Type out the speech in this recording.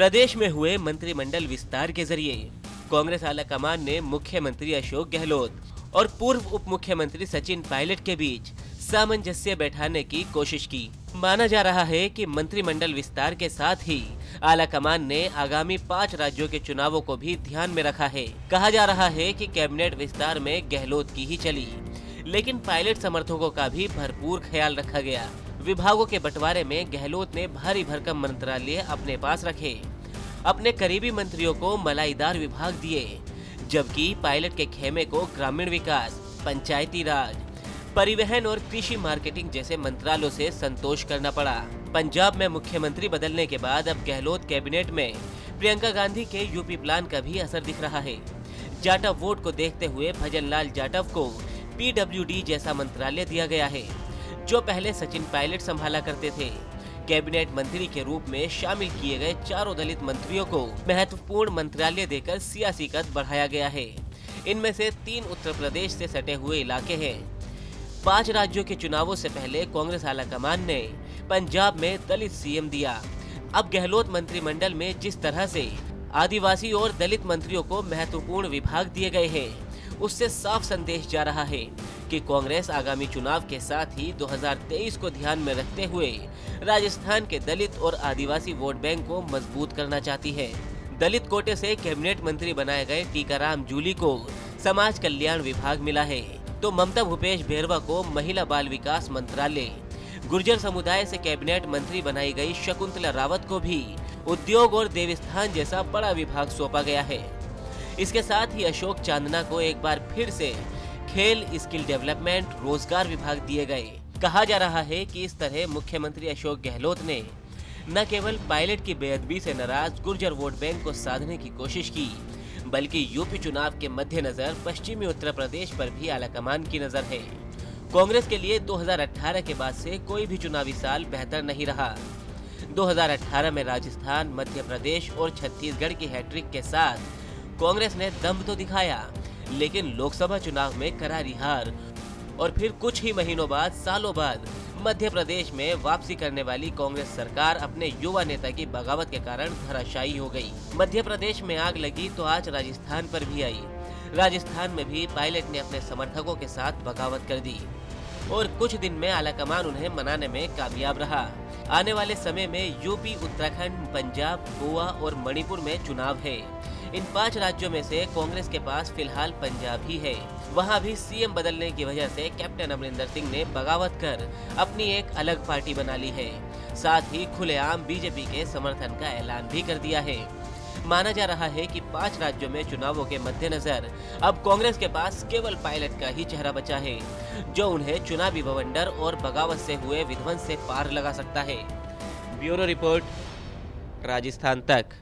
प्रदेश में हुए मंत्रिमंडल विस्तार के जरिए कांग्रेस आलाकमान ने मुख्यमंत्री अशोक गहलोत और पूर्व उप मुख्यमंत्री सचिन पायलट के बीच सामंजस्य बैठाने की कोशिश की। माना जा रहा है कि मंत्रिमंडल विस्तार के साथ ही आलाकमान ने आगामी 5 राज्यों के चुनावों को भी ध्यान में रखा है। कहा जा रहा है कि कैबिनेट विस्तार में गहलोत की ही चली, लेकिन पायलट समर्थकों का भी भरपूर ख्याल रखा गया। विभागों के बंटवारे में गहलोत ने भारी भरकम मंत्रालय अपने पास रखे, अपने करीबी मंत्रियों को मलाईदार विभाग दिए, जबकि पायलट के खेमे को ग्रामीण विकास, पंचायती राज, परिवहन और कृषि मार्केटिंग जैसे मंत्रालयों से संतोष करना पड़ा। पंजाब में मुख्यमंत्री बदलने के बाद अब गहलोत कैबिनेट में प्रियंका गांधी के यूपी प्लान का भी असर दिख रहा है। जाटव वोट को देखते हुए भजनलाल जाटव को पीडब्ल्यूडी जैसा मंत्रालय दिया गया है, जो पहले सचिन पायलट संभाला करते थे। कैबिनेट मंत्री के रूप में शामिल किए गए 4 दलित मंत्रियों को महत्वपूर्ण मंत्रालय देकर सियासी कद बढ़ाया गया है। इनमें से 3 उत्तर प्रदेश से सटे हुए इलाके हैं। 5 राज्यों के चुनावों से पहले कांग्रेस आलाकमान ने पंजाब में दलित सीएम दिया। अब गहलोत मंत्रिमंडल में जिस तरह से आदिवासी और दलित मंत्रियों को महत्वपूर्ण विभाग दिए गए हैं, उससे साफ संदेश जा रहा है कि कांग्रेस आगामी चुनाव के साथ ही 2023 को ध्यान में रखते हुए राजस्थान के दलित और आदिवासी वोट बैंक को मजबूत करना चाहती है। दलित कोटे से कैबिनेट मंत्री बनाए गए टीकाराम जूली को समाज कल्याण विभाग मिला है, तो ममता भूपेश बैरवा को महिला बाल विकास मंत्रालय, गुर्जर समुदाय से कैबिनेट मंत्री बनाई गई शकुंतला रावत को भी उद्योग और देवस्थान जैसा बड़ा विभाग सौंपा गया है। इसके साथ ही अशोक चांदना को एक बार फिर से खेल, स्किल डेवलपमेंट, रोजगार विभाग दिए गए। कहा जा रहा है कि इस तरह मुख्यमंत्री अशोक गहलोत ने न केवल पायलट की बेअदबी से नाराज गुर्जर वोट बैंक को साधने की कोशिश की, बल्कि यूपी चुनाव के मद्देनजर पश्चिमी उत्तर प्रदेश पर भी आलाकमान की नजर है। कांग्रेस के लिए 2018 के बाद से कोई भी चुनावी साल बेहतर नहीं रहा। 2018 में राजस्थान, मध्य प्रदेश और छत्तीसगढ़ की हैट्रिक के साथ कांग्रेस ने दम तो दिखाया, लेकिन लोकसभा चुनाव में करारी हार और फिर कुछ ही महीनों बाद, सालों बाद मध्य प्रदेश में वापसी करने वाली कांग्रेस सरकार अपने युवा नेता की बगावत के कारण धराशायी हो गई। मध्य प्रदेश में आग लगी तो आज राजस्थान पर भी आई। राजस्थान में भी पायलट ने अपने समर्थकों के साथ बगावत कर दी और कुछ दिन में आलाकमान उन्हें मनाने में कामयाब रहा। आने वाले समय में यूपी, उत्तराखंड, पंजाब, गोवा और मणिपुर में चुनाव है। इन 5 राज्यों में से कांग्रेस के पास फिलहाल पंजाब ही है। वहां भी सीएम बदलने की वजह से कैप्टन अमरिंदर सिंह ने बगावत कर अपनी एक अलग पार्टी बना ली है। साथ ही खुलेआम बीजेपी के समर्थन का ऐलान भी कर दिया है। माना जा रहा है कि 5 राज्यों में चुनावों के मद्देनजर अब कांग्रेस के पास केवल पायलट का ही चेहरा बचा है, जो उन्हें चुनावी बवंडर और बगावत से हुए विध्वंस से पार लगा सकता है। ब्यूरो रिपोर्ट, राजस्थान तक।